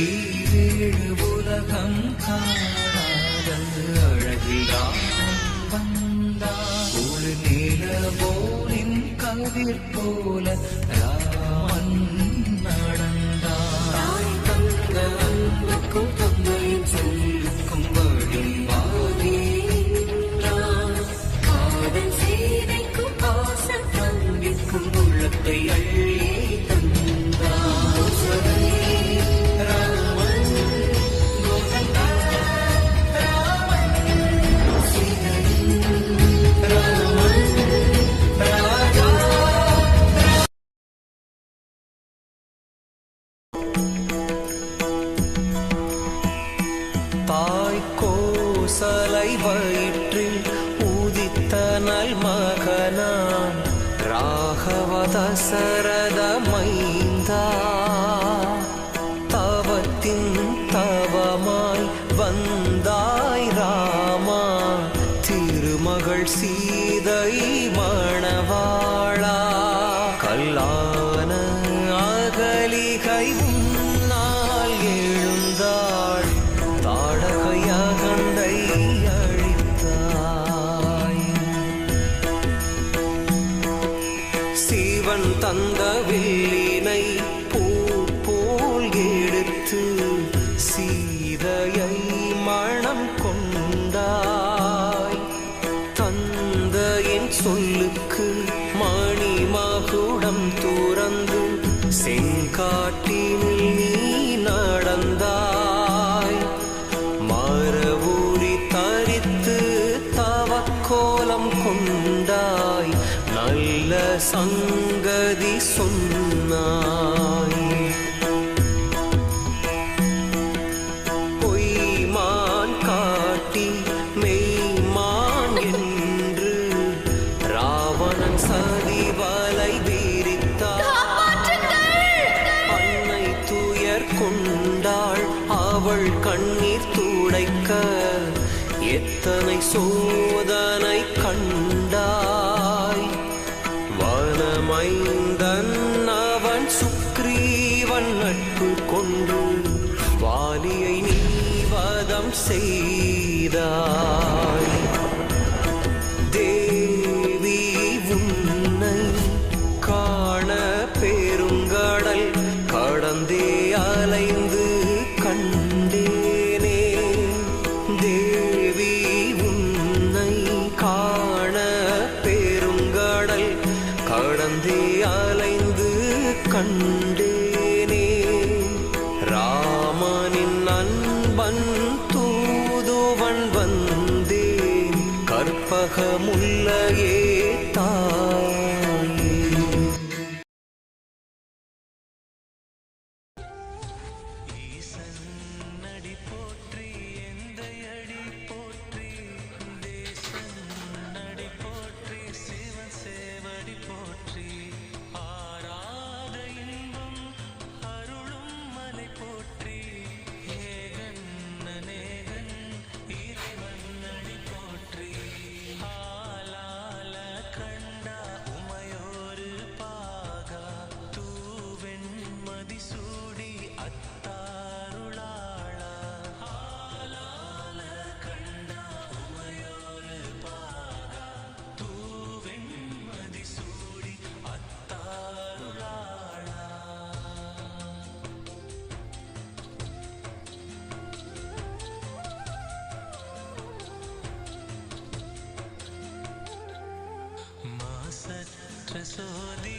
ஈரேழு உலகம் காணாத அழகில்தான் வந்தான். ஒரு நிலவோனின் கதிர் போல ராமன் நடந்தான். தந்த அன்புக்கும் தந்தையின் சொல்லுக்கும் வழிமாறினான். காதல் சீதைக்கும் பாச தம்பிக்கும் உள்ளத்தை அள்ளி கோசலை வயிற்றில் உதித்த நல் மகனான் ராகவ தசரத மைந்தா. தவத்தின் தவமாய் வந்தாய் ராமா, திருமகள் சீதை மணவாளா. கல்லான அகலிகை உன்னால் எழுந்தாள், தாடகையகந்தை அழித்தாய். சிவன் தந்த வில்லினை பூ போல் எடுத்து சீதையை மணம் கொண்டாய். தந்தையின் சொல்லுக்கு மணிமகுடம் துறந்து செங்காட்டினில் நீ நடந்தாய். மரவூரி தரித்து தவக்கோலம் கொண்டாய், நல்ல சங்கதி சொன்னாய். பொய்மான் காட்டி மெய்மான் என்று ராவணன் சதி வலை விரித்தார். அன்னை துயர் கொண்டாள், அவள் கண்ணீர் துடைக்க எத்தனை சோதனை கண்டாய். வனமைந்தன் அவன் சுக்ரீவன் நட்பு கொண்டு வாலியை நீ வதம் செய்தாய். தேவி உன்னை காண பெருங்கடல் கடந்தே அலைந்து கண்டேனே. தேவி உன்னை காண பெருங்கடல் கடந்தே அலைந்து கண்டேனே. ராமனின் அன்பன் தூதுவன் வந்தேன், கற்பகமுல்லையே தாயே. சோதி